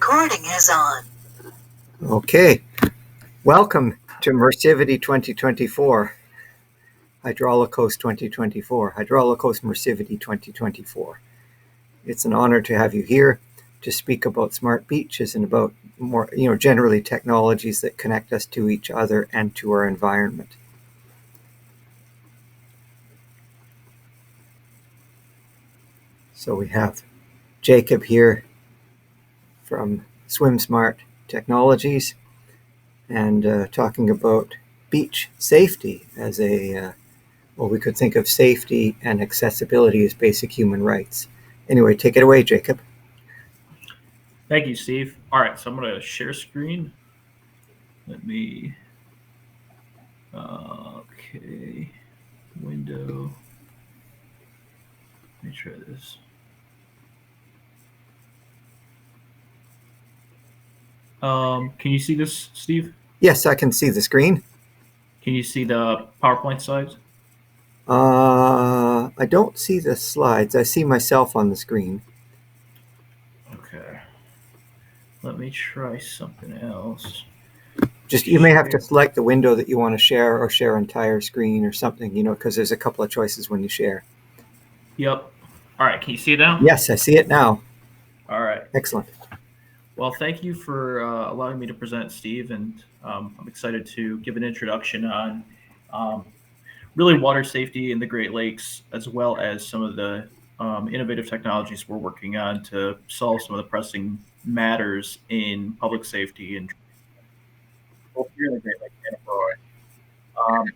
Recording is on. Okay, welcome to Mersivity 2024, Hydraulikos 2024, Hydraulikos Mersivity 2024. It's an honor to have you here to speak about smart beaches and about more, generally technologies that connect us to each other and to our environment. So we have Jacob here from SwimSmart Technologies and talking about beach safety as we could think of safety and accessibility as basic human rights. Anyway, take it away, Jacob. Thank you, Steve. All right, so I'm going to share screen. Let me, okay, window. Let me try this. Can you see this, Steve? Yes, I can see the screen. Can you see the PowerPoint slides? I don't see the slides. I see myself on the screen. Okay. Let me try something else. You may have to select the window that you want to share or share entire screen or something, because there's a couple of choices when you share. Yep. All right, can you see it now? Yes, I see it now. All right. Excellent. Well, thank you for allowing me to present, Steve, and I'm excited to give an introduction on really water safety in the Great Lakes, as well as some of the innovative technologies we're working on to solve some of the pressing matters in public safety and both here in the Great Lakes and abroad.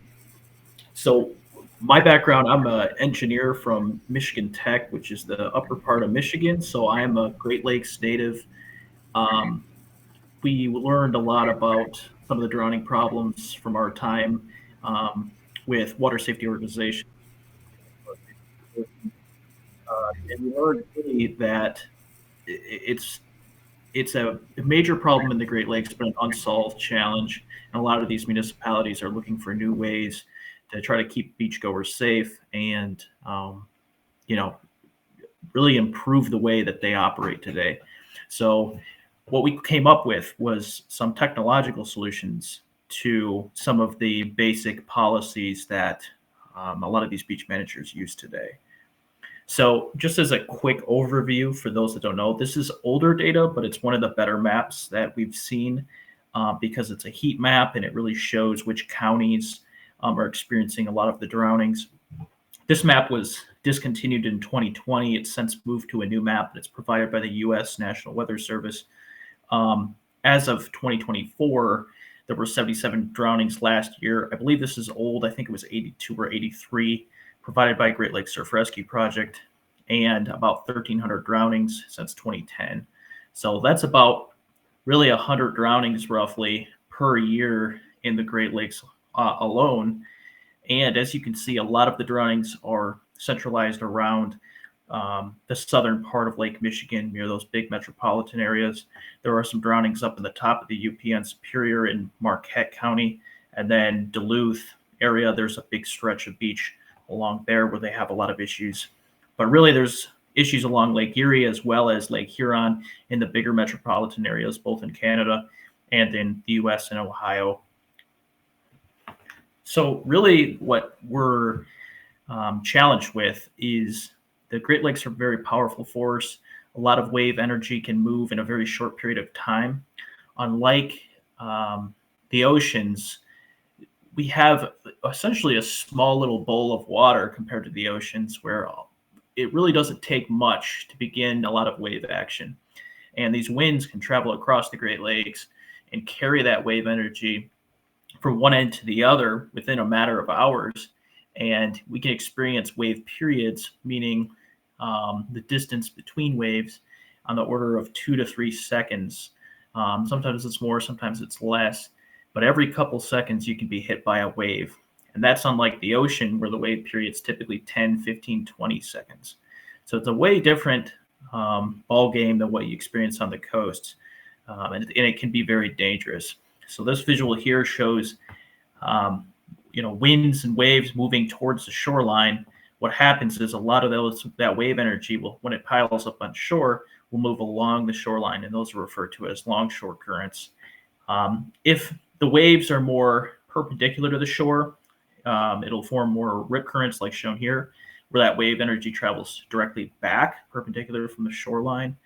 So my background, I'm an engineer from Michigan Tech, which is the upper part of Michigan. So I am a Great Lakes native. We learned a lot about some of the drowning problems from our time with water safety organizations. And we learned really that it's a major problem in the Great Lakes, but an unsolved challenge. And a lot of these municipalities are looking for new ways to try to keep beachgoers safe and, really improve the way that they operate today. So what we came up with was some technological solutions to some of the basic policies that a lot of these beach managers use today. So just as a quick overview for those that don't know, this is older data, but it's one of the better maps that we've seen because it's a heat map and it really shows which counties are experiencing a lot of the drownings. This map was discontinued in 2020. It's since moved to a new map that's provided by the U.S. National Weather Service. As of 2024, there were 77 drownings last year. I believe this is old. I think it was 82 or 83, provided by Great Lakes Surf Rescue Project, and about 1,300 drownings since 2010. So that's about really 100 drownings roughly per year in the Great Lakes alone. And as you can see, a lot of the drownings are centralized around the southern part of Lake Michigan, near those big metropolitan areas. There are some drownings up in the top of the UP Superior in Marquette County, and then Duluth area, there's a big stretch of beach along there where they have a lot of issues. But really there's issues along Lake Erie as well as Lake Huron in the bigger metropolitan areas, both in Canada and in the US and Ohio. So really what we're challenged with is the Great Lakes are a very powerful force. A lot of wave energy can move in a very short period of time. Unlike the oceans, we have essentially a small little bowl of water compared to the oceans, where it really doesn't take much to begin a lot of wave action. And these winds can travel across the Great Lakes and carry that wave energy from one end to the other within a matter of hours. And we can experience wave periods, meaning the distance between waves, on the order of 2 to 3 seconds. Sometimes it's more, sometimes it's less. But every couple seconds you can be hit by a wave. And that's unlike the ocean, where the wave period's typically 10, 15, 20 seconds. So it's a way different ball game than what you experience on the coast. And it can be very dangerous. So this visual here shows winds and waves moving towards the shoreline. What happens is a lot of that wave energy when it piles up on shore, will move along the shoreline, and those are referred to as longshore currents. If the waves are more perpendicular to the shore, it'll form more rip currents like shown here, where that wave energy travels directly back perpendicular from the shoreline.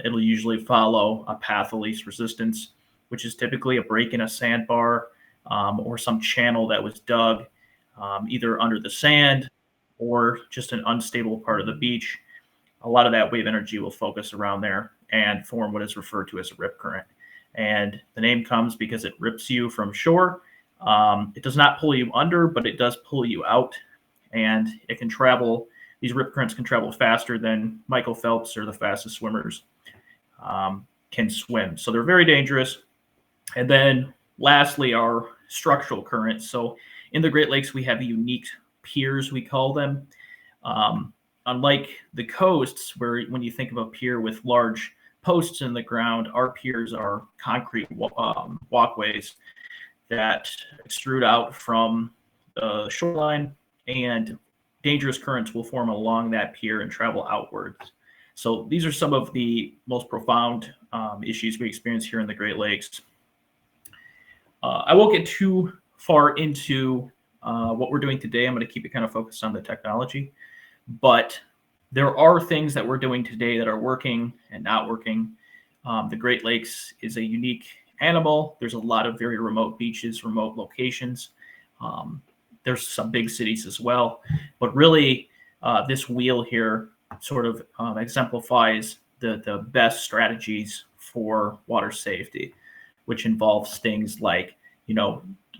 It'll usually follow a path of least resistance, which is typically a break in a sandbar or some channel that was dug either under the sand or just an unstable part of the beach. A lot of that wave energy will focus around there and form what is referred to as a rip current. And the name comes because it rips you from shore. It does not pull you under, but it does pull you out. And it can travel, these rip currents can travel faster than Michael Phelps or the fastest swimmers can swim. So they're very dangerous. And then lastly, our structural currents. So in the Great Lakes, we have unique piers, we call them. Unlike the coasts, where when you think of a pier with large posts in the ground, our piers are concrete walkways that extrude out from the shoreline, and dangerous currents will form along that pier and travel outwards. So these are some of the most profound issues we experience here in the Great Lakes. I won't get too far into what we're doing today. I'm going to keep it kind of focused on the technology, but there are things that we're doing today that are working and not working. The Great Lakes is a unique animal. There's a lot of very remote beaches, remote locations. There's some big cities as well, but really this wheel here sort of exemplifies the best strategies for water safety, which involves things like,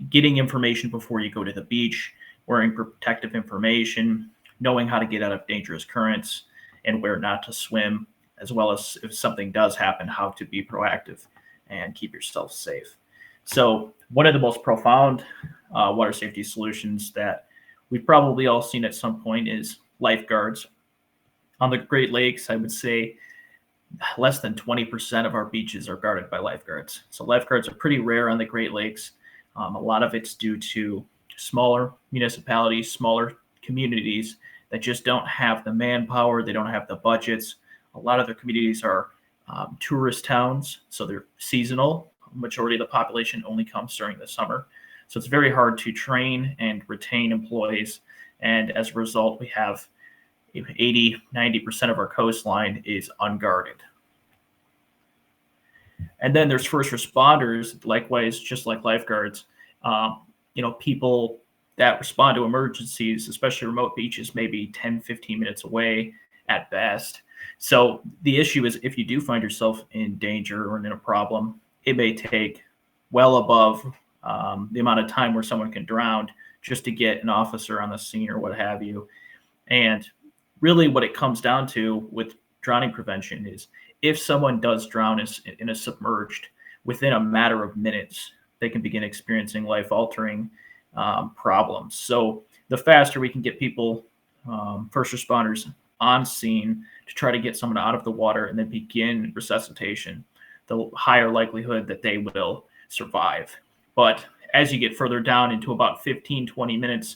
getting information before you go to the beach, wearing protective information, knowing how to get out of dangerous currents and where not to swim, as well as if something does happen, how to be proactive and keep yourself safe. So one of the most profound water safety solutions that we've probably all seen at some point is lifeguards. On the Great Lakes, I would say less than 20% of our beaches are guarded by lifeguards. So lifeguards are pretty rare on the Great Lakes. A lot of it's due to smaller municipalities, smaller communities that just don't have the manpower, they don't have the budgets. A lot of their communities are tourist towns, so they're seasonal. Majority of the population only comes during the summer. So it's very hard to train and retain employees. And as a result, we have 80, 90% of our coastline is unguarded. And then there's first responders, likewise, just like lifeguards. People that respond to emergencies, especially remote beaches, maybe 10, 15 minutes away at best. So the issue is if you do find yourself in danger or in a problem, it may take well above the amount of time where someone can drown just to get an officer on the scene or what have you. And really what it comes down to with drowning prevention is if someone does drown in a submerged, within a matter of minutes, they can begin experiencing life-altering problems. So the faster we can get people, first responders, on scene to try to get someone out of the water and then begin resuscitation, the higher likelihood that they will survive. But as you get further down into about 15, 20 minutes,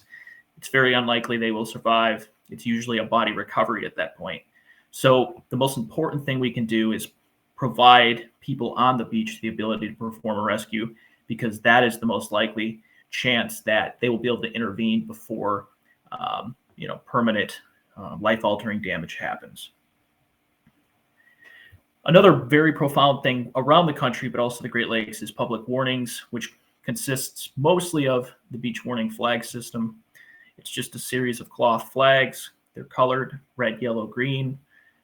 it's very unlikely they will survive. It's usually a body recovery at that point. So the most important thing we can do is provide people on the beach the ability to perform a rescue, because that is the most likely chance that they will be able to intervene before permanent life-altering damage happens. Another very profound thing around the country, but also the Great Lakes, is public warnings, which consists mostly of the beach warning flag system. It's just a series of cloth flags. They're colored red, yellow, green,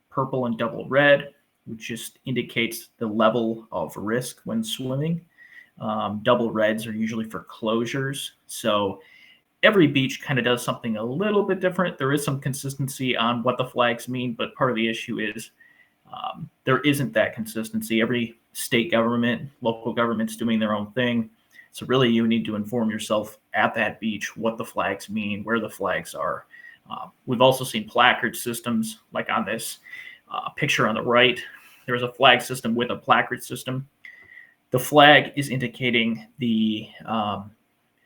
purple, and double red, which just indicates the level of risk when swimming. Double reds are usually for closures. So every beach kind of does something a little bit different. There is some consistency on what the flags mean, but part of the issue is there isn't that consistency. Every state government, local government's doing their own thing. So really you need to inform yourself at that beach what the flags mean, where the flags are. We've also seen placard systems, like on this picture on the right. There's a flag system with a placard system. The flag is indicating the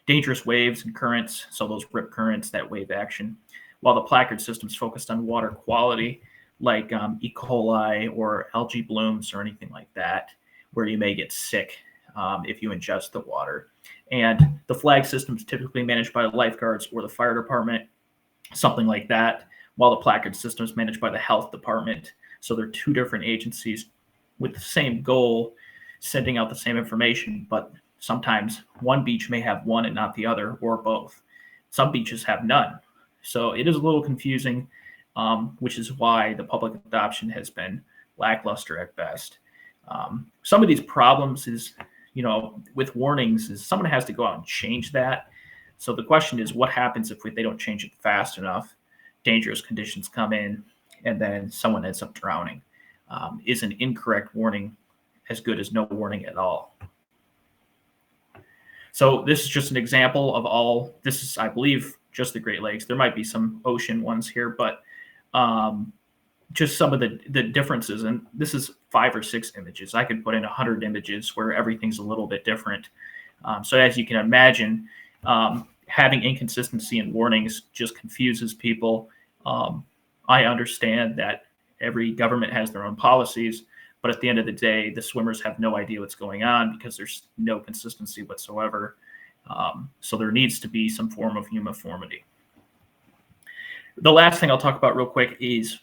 dangerous waves and currents, so those rip currents, that wave action, while the placard system is focused on water quality, like E. coli or algae blooms or anything like that, where you may get sick if you ingest the water. And the flag system is typically managed by the lifeguards or the fire department, something like that, while the placard system is managed by the health department. So they're two different agencies with the same goal, sending out the same information, but sometimes one beach may have one and not the other, or both. Some beaches have none. So it is a little confusing, which is why the public adoption has been lackluster at best. Some of these problems is, with warnings, is someone has to go out and change that. So the question is, what happens if they don't change it fast enough? Dangerous conditions come in, and then someone ends up drowning. Is an incorrect warning as good as no warning at all? So this is just an example of all. This is, I believe, just the Great Lakes. There might be some ocean ones here, but just some of the differences. And this is 5 or 6 images. I could put in 100 images where everything's a little bit different. So as you can imagine, having inconsistency in warnings just confuses people. I understand that every government has their own policies, but at the end of the day, the swimmers have no idea what's going on because there's no consistency whatsoever. So there needs to be some form of uniformity. The last thing I'll talk about real quick is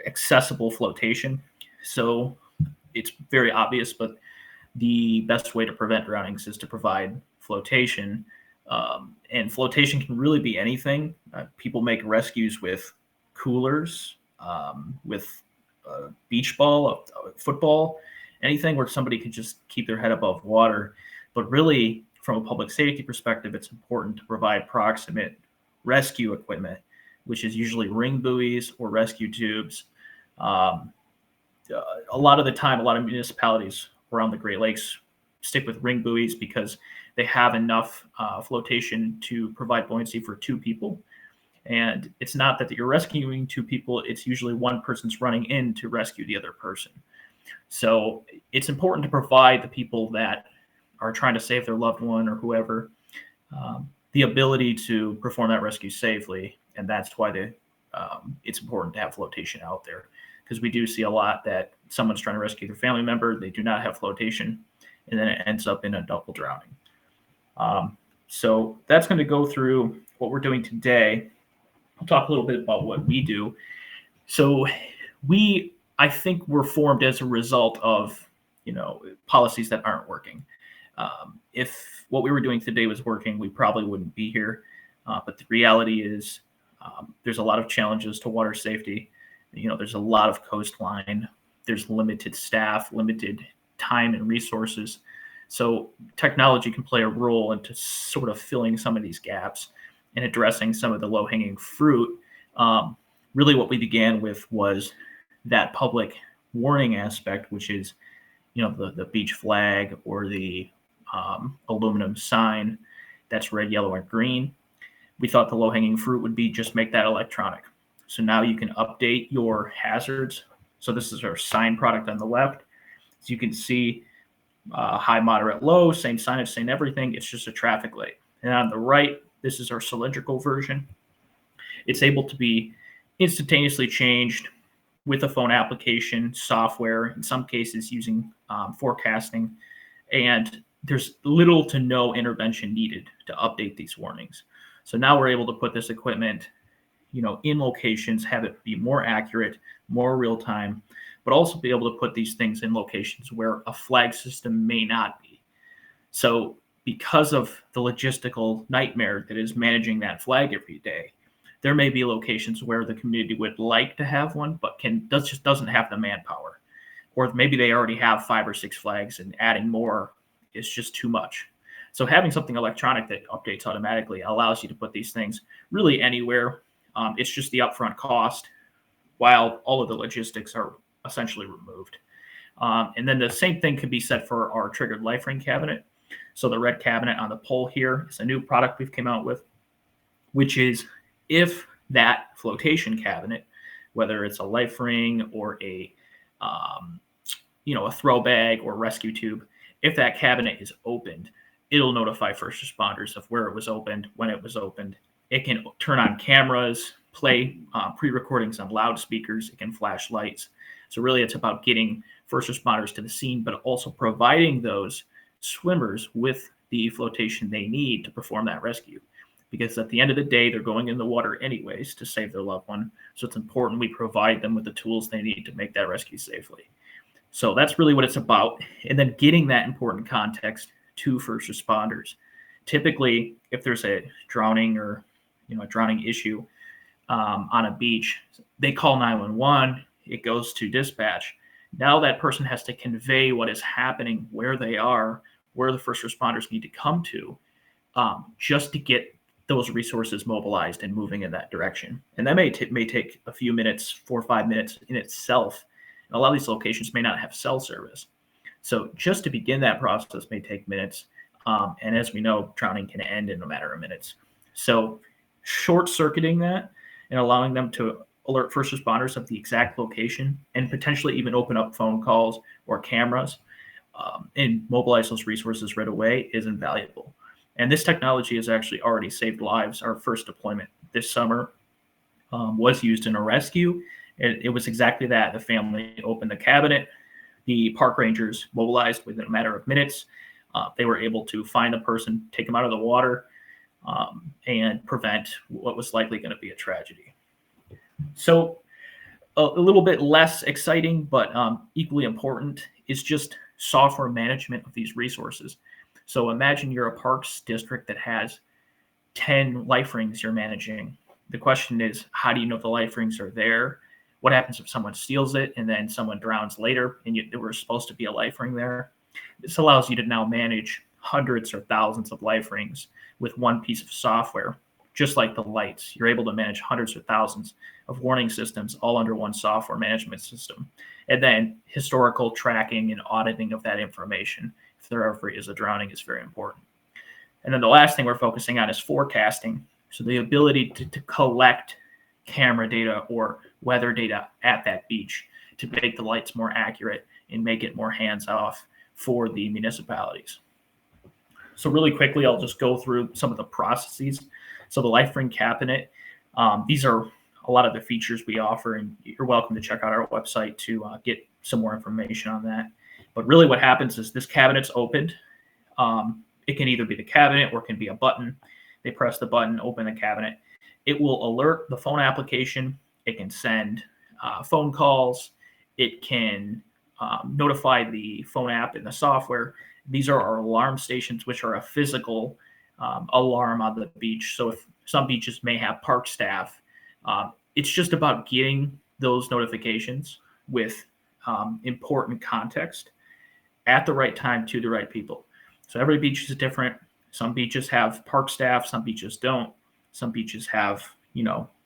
accessible flotation. So it's very obvious, but the best way to prevent drownings is to provide flotation. And flotation can really be anything. People make rescues with coolers, with a beach ball, a football, anything where somebody could just keep their head above water. But really, from a public safety perspective, it's important to provide proximate rescue equipment, which is usually ring buoys or rescue tubes. A lot of the time, a lot of municipalities around the Great Lakes stick with ring buoys because they have enough flotation to provide buoyancy for 2 people. And it's not that you're rescuing 2 people, it's usually one person's running in to rescue the other person. So it's important to provide the people that are trying to save their loved one or whoever the ability to perform that rescue safely. And that's why it's important to have flotation out there, because we do see a lot that someone's trying to rescue their family member, they do not have flotation, and then it ends up in a double drowning. So that's going to go through what we're doing today. I'll talk a little bit about what we do. So I think we're formed as a result of, policies that aren't working. If what we were doing today was working, we probably wouldn't be here. But the reality is there's a lot of challenges to water safety. There's a lot of coastline. There's limited staff, limited time and resources. So technology can play a role into sort of filling some of these gaps and addressing some of the low-hanging fruit. Really what we began with was that public warning aspect, which is, the beach flag or the aluminum sign that's red, yellow, and green. We thought the low-hanging fruit would be just make that electronic. So now you can update your hazards. So this is our sign product on the left. As you can see, high, moderate, low, same signage, same everything. It's just a traffic light. And on the right, this is our cylindrical version. It's able to be instantaneously changed with a phone application, software, in some cases using forecasting. And there's little to no intervention needed to update these warnings. So now we're able to put this equipment, in locations, have it be more accurate, more real time, but also be able to put these things in locations where a flag system may not be. So because of the logistical nightmare that is managing that flag every day, there may be locations where the community would like to have one, but just doesn't have the manpower. Or maybe they already have 5 or 6 flags and adding more is just too much. So having something electronic that updates automatically allows you to put these things really anywhere. It's just the upfront cost, while all of the logistics are essentially removed. And then the same thing could be said for our triggered life ring cabinet. So the red cabinet on the pole here is a new product we've came out with, which is if that flotation cabinet, whether it's a life ring or a throw bag or rescue tube, if that cabinet is opened, it'll notify first responders of where it was opened, when it was opened. It can turn on cameras. play pre-recordings on loudspeakers. It can flash lights. So really it's about getting first responders to the scene, but also providing those swimmers with the flotation they need to perform that rescue. Because at the end of the day, they're going in the water anyways to save their loved one. So it's important we provide them with the tools they need to make that rescue safely. So that's really what it's about. And then getting that important context to first responders. Typically, if there's a drowning or a drowning issue on a beach, they call 911. It goes to dispatch. Now that person has to convey what is happening, where they are, where the first responders need to come to, just to get those resources mobilized and moving in that direction. And that may take a few minutes, 4 or 5 minutes in itself. And a lot of these locations may not have cell service. So just to begin that process may take minutes. And as we know, drowning can end in a matter of minutes. So short-circuiting that and allowing them to alert first responders of the exact location and potentially even open up phone calls or cameras and mobilize those resources right away is invaluable. And this technology has actually already saved lives. Our first deployment this summer was used in a rescue. It was exactly that. The family opened the cabinet. The park rangers mobilized within a matter of minutes. They were able to find the person, take them out of the water, and prevent what was likely going to be a tragedy. So a little bit less exciting, but equally important is just software management of these resources. So imagine you're a parks district that has 10 life rings you're managing. The question is, how do you know the life rings are there? What happens if someone steals it and then someone drowns later and there was supposed to be a life ring there? This allows you to now manage hundreds or thousands of life rings with one piece of software, just like the lights. You're able to manage hundreds or thousands of warning systems all under one software management system. And then historical tracking and auditing of that information, if there ever is a drowning, is very important. And then the last thing we're focusing on is forecasting. So the ability to collect camera data or weather data at that beach to make the lights more accurate and make it more hands-off for the municipalities. So really quickly, I'll just go through some of the processes. So the life ring cabinet, these are a lot of the features we offer, and you're welcome to check out our website to get some more information on that. But really what happens is this cabinet's opened. It can either be the cabinet or it can be a button. They press the button, open the cabinet. It will alert the phone application. It can send phone calls. It can notify the phone app and the software. These are our alarm stations, which are a physical alarm on the beach. So if some beaches may have park staff, it's just about getting those notifications with important context at the right time to the right people. So every beach is different. Some beaches have park staff, some beaches don't. Some beaches have,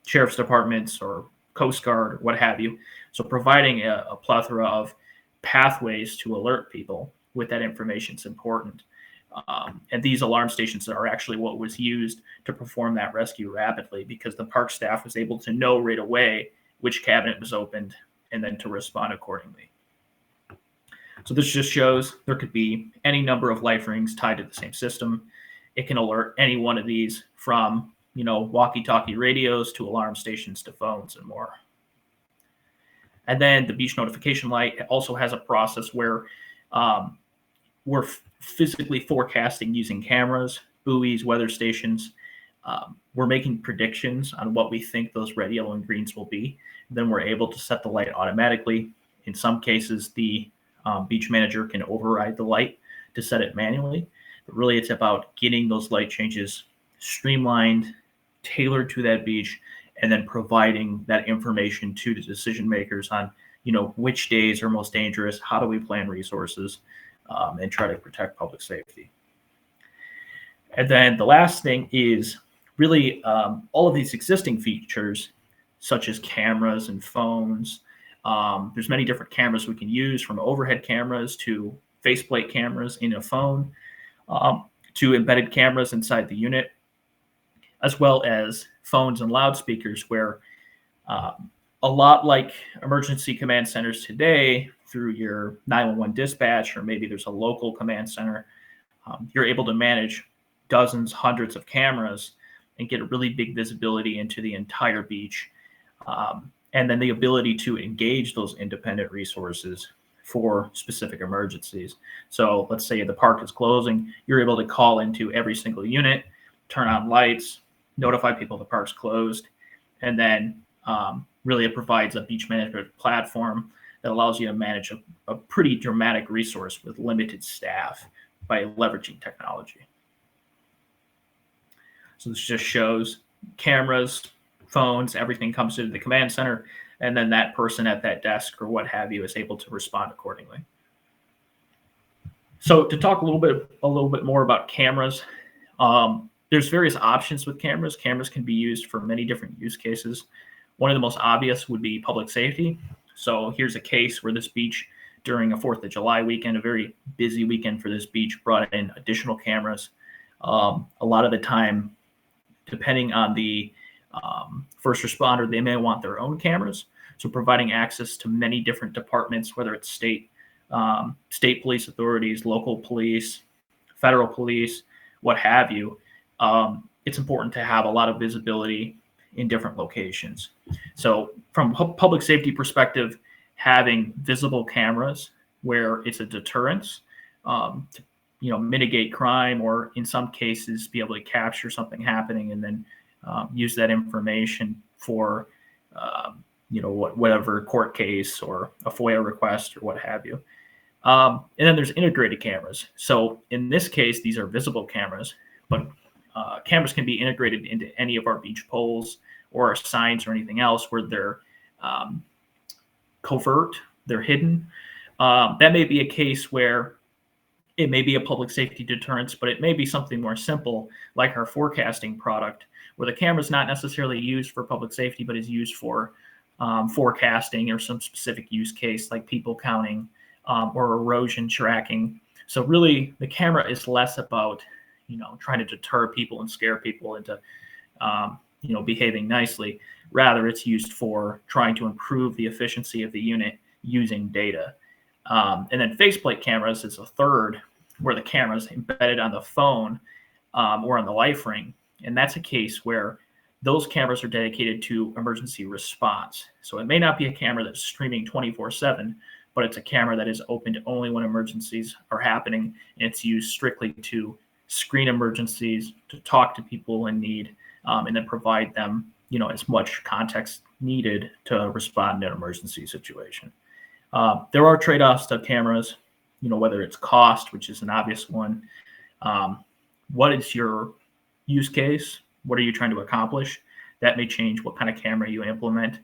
sheriff's departments or Coast Guard or what have you. So providing a plethora of pathways to alert people with that information is important. And these alarm stations are actually what was used to perform that rescue rapidly, because the park staff was able to know right away which cabinet was opened and then to respond accordingly. So this just shows there could be any number of life rings tied to the same system. It can alert any one of these, from walkie-talkie radios to alarm stations to phones and more. And then the beach notification light also has a process where we're physically forecasting using cameras, buoys, weather stations. We're making predictions on what we think those red, yellow, and greens will be. Then we're able to set the light automatically. In some cases, the beach manager can override the light to set it manually. But really, it's about getting those light changes streamlined, tailored to that beach, and then providing that information to the decision makers on, which days are most dangerous, how do we plan resources, and try to protect public safety. And then the last thing is really all of these existing features, such as cameras and phones. There's many different cameras we can use, from overhead cameras to faceplate cameras in a phone, to embedded cameras inside the unit, as well as phones and loudspeakers, where a lot like emergency command centers today, through your 911 dispatch, or maybe there's a local command center, you're able to manage dozens, hundreds of cameras and get a really big visibility into the entire beach. And then the ability to engage those independent resources for specific emergencies. So let's say the park is closing, you're able to call into every single unit, turn on lights, notify people the park's closed, and then really it provides a beach management platform that allows you to manage a pretty dramatic resource with limited staff by leveraging technology. So this just shows cameras, phones, everything comes into the command center, and then that person at that desk or what have you is able to respond accordingly. So to talk a little bit more about cameras, there's various options with cameras. Cameras can be used for many different use cases. One of the most obvious would be public safety. So here's a case where this beach, during a 4th of July weekend, a very busy weekend for this beach, brought in additional cameras. A lot of the time, depending on the first responder, they may want their own cameras. So providing access to many different departments, whether it's state police authorities, local police, federal police, what have you, it's important to have a lot of visibility in different locations. So from a public safety perspective, having visible cameras where it's a deterrence to mitigate crime, or in some cases be able to capture something happening and then use that information for whatever court case or a FOIA request or what have you. And then there's integrated cameras. So in this case, these are visible cameras, but cameras can be integrated into any of our beach poles or our signs or anything else where they're covert, they're hidden. That may be a case where it may be a public safety deterrence, but it may be something more simple, like our forecasting product, where the camera is not necessarily used for public safety, but is used for forecasting or some specific use case, like people counting or erosion tracking. So really, the camera is less about trying to deter people and scare people into behaving nicely. Rather, it's used for trying to improve the efficiency of the unit using data. And then faceplate cameras is a third, where the camera is embedded on the phone or on the life ring. And that's a case where those cameras are dedicated to emergency response. So it may not be a camera that's streaming 24/7, but it's a camera that is opened only when emergencies are happening. And it's used strictly to screen emergencies, to talk to people in need, and then provide them as much context needed to respond in an emergency situation. There are trade-offs to cameras, whether it's cost, which is an obvious one. What is your use case? What are you trying to accomplish? That may change what kind of camera you implement.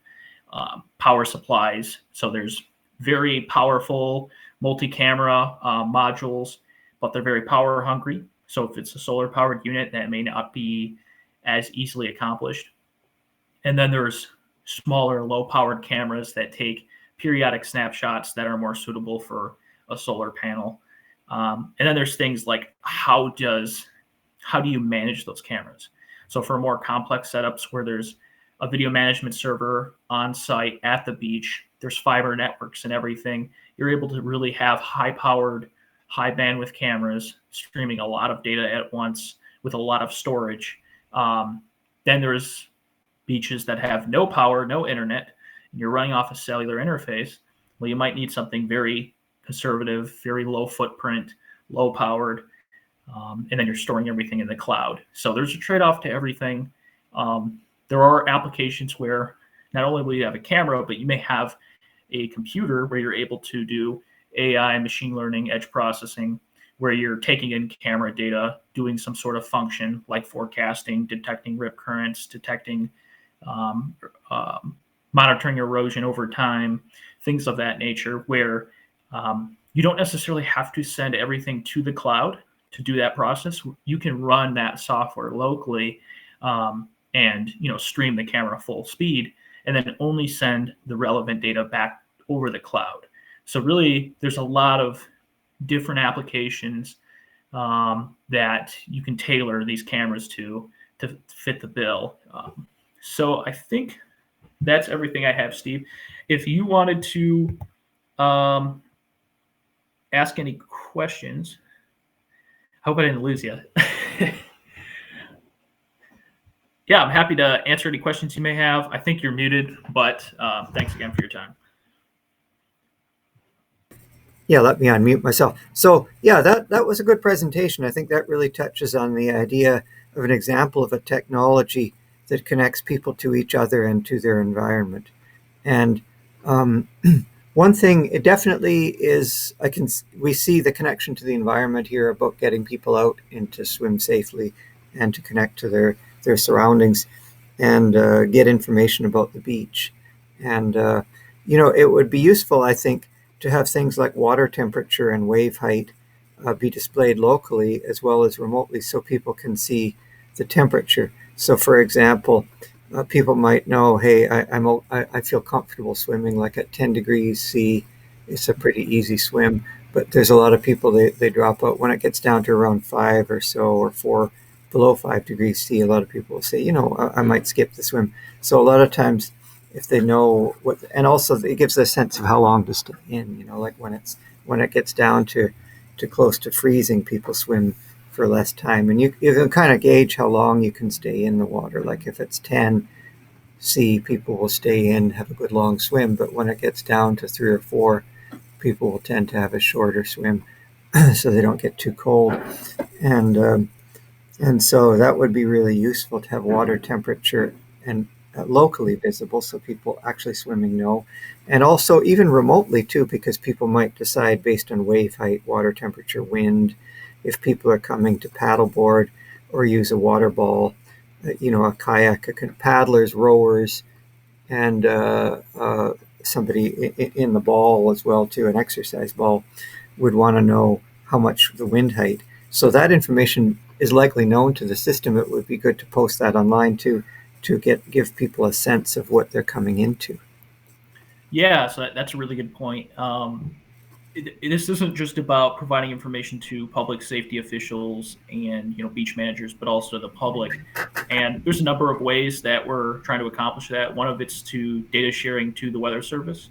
Power supplies. So there's very powerful multi-camera modules, but they're very power hungry. So if it's a solar powered unit, that may not be as easily accomplished. And then there's smaller, low powered cameras that take periodic snapshots that are more suitable for a solar panel. And then there's things like how do you manage those cameras? So for more complex setups where there's a video management server on site at the beach, there's fiber networks and everything, you're able to really have high-powered, high-bandwidth cameras streaming a lot of data at once with a lot of storage. Then there's beaches that have no power, no internet, and you're running off a cellular interface. Well, you might need something very conservative, very low footprint, low powered, and then you're storing everything in the cloud. So there's a trade-off to everything. There are applications where not only will you have a camera, but you may have a computer where you're able to do AI, machine learning, edge processing, where you're taking in camera data, doing some sort of function like forecasting, detecting rip currents, detecting monitoring erosion over time, things of that nature, where you don't necessarily have to send everything to the cloud to do that process. You can run that software locally and stream the camera full speed, and then only send the relevant data back over the cloud. So really, there's a lot of different applications that you can tailor these cameras to fit the bill. So I think that's everything I have, Steve. If you wanted to ask any questions, I hope I didn't lose you. Yeah, I'm happy to answer any questions you may have. I think you're muted, but thanks again for your time. Yeah, let me unmute myself. So yeah, that was a good presentation. I think that really touches on the idea of an example of a technology that connects people to each other and to their environment. And one thing, it definitely is, we see the connection to the environment here about getting people out and to swim safely and to connect to their surroundings and get information about the beach. And, it would be useful, I think, to have things like water temperature and wave height be displayed locally as well as remotely so people can see the temperature. So, for example, people might know, hey, I feel comfortable swimming like at 10 degrees C. It's a pretty easy swim. But there's a lot of people, they drop out when it gets down to around 5 or so, or 4 below 5 degrees C. A lot of people will say, I might skip the swim. So a lot of times, if they know what, and also it gives a sense of how long to stay in, like when it gets down to close to freezing, people swim for less time. And you can kind of gauge how long you can stay in the water. Like if it's 10 C, people will stay in, have a good long swim. But when it gets down to 3 or 4, people will tend to have a shorter swim so they don't get too cold. And so that would be really useful to have water temperature and locally visible so people actually swimming know. And also even remotely too, because people might decide based on wave height, water temperature, wind, if people are coming to paddleboard or use a water ball, a kayak, paddlers, rowers, and somebody in the ball as well too, an exercise ball, would want to know how much the wind height. So that information is likely known to the system. It would be good to post that online to give people a sense of what they're coming into. Yeah, so that's a really good point. This isn't just about providing information to public safety officials and beach managers, but also the public. And there's a number of ways that we're trying to accomplish that. One of it's to data sharing to the Weather Service,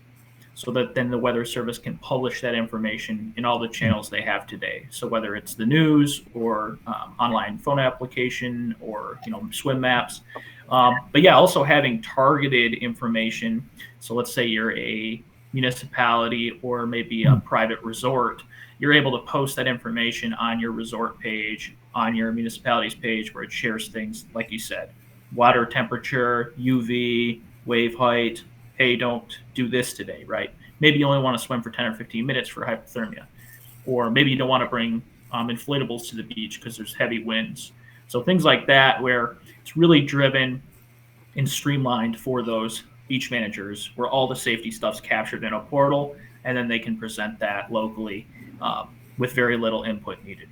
so that then the Weather Service can publish that information in all the channels they have today. So whether it's the news or online phone application or swim maps, but yeah, also having targeted information. So let's say you're a municipality or maybe a private resort, you're able to post that information on your resort page, on your municipality's page, where it shares things like you said, water temperature, UV, wave height. Hey, don't do this today, right? Maybe you only want to swim for 10 or 15 minutes for hypothermia, or maybe you don't want to bring inflatables to the beach because there's heavy winds. So things like that, where it's really driven and streamlined for those beach managers, where all the safety stuff's captured in a portal, and then they can present that locally with very little input needed.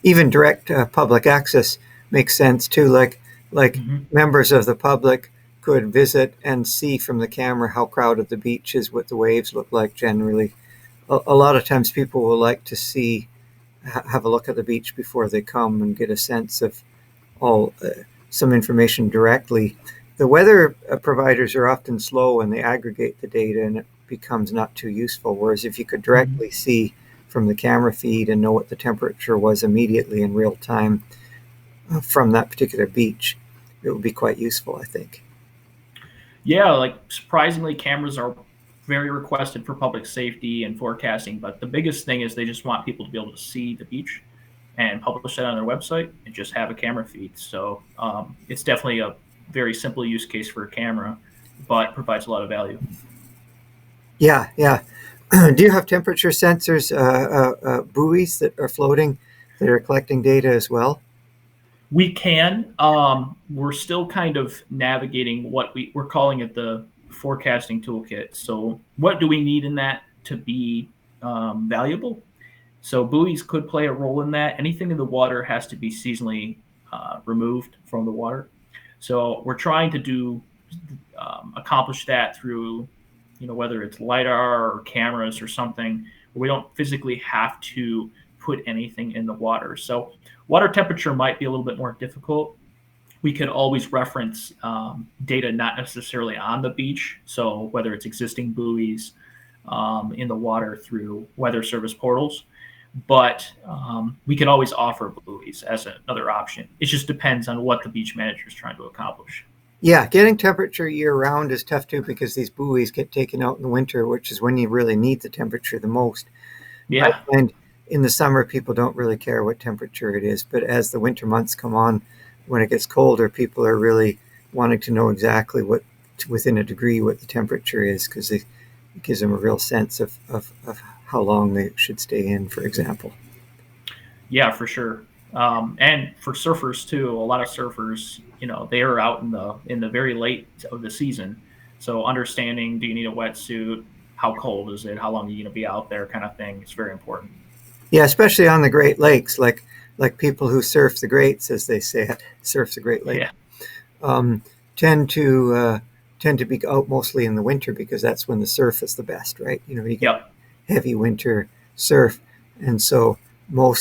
Even direct public access makes sense too. Like members of the public could visit and see from the camera how crowded the beach is, what the waves look like generally. A lot of times people will like to have a look at the beach before they come and get a sense of some information directly. The weather providers are often slow and they aggregate the data and it becomes not too useful. Whereas if you could directly see from the camera feed and know what the temperature was immediately in real time from that particular beach, it would be quite useful, I think. Yeah, like surprisingly, cameras are very requested for public safety and forecasting, but the biggest thing is they just want people to be able to see the beach and publish that on their website and just have a camera feed. So it's definitely a very simple use case for a camera, but provides a lot of value. Yeah, yeah. Do you have temperature sensors, buoys that are floating that are collecting data as well? We can. We're still kind of navigating what we're calling it the forecasting toolkit. So, what do we need in that to be valuable? So, buoys could play a role in that. Anything in the water has to be seasonally removed from the water. So, we're trying to accomplish that through, whether it's LiDAR or cameras or something, where we don't physically have to put anything in the water. So, water temperature might be a little bit more difficult. We could always reference data not necessarily on the beach. So whether it's existing buoys in the water through weather service portals, but we could always offer buoys as another option. It just depends on what the beach manager is trying to accomplish. Yeah, getting temperature year-round is tough too because these buoys get taken out in the winter, which is when you really need the temperature the most. I Yeah. find in the summer people don't really care what temperature it is, but as the winter months come on, when it gets colder, people are really wanting to know exactly what, within a degree, what the temperature is, because it gives them a real sense of how long they should stay in, for example. Yeah, for sure. And for surfers too, a lot of surfers, they are out in the very late of the season. So understanding, do you need a wetsuit? How cold is it? How long are you going to be out there? Kind of thing. It's very important. Yeah, especially on the Great Lakes, like people who surf the Greats, as they say it, surf the Great Lake, Yeah. um, tend to tend to be out mostly in the winter because that's when the surf is the best, right? You get Yep. heavy winter surf, and so most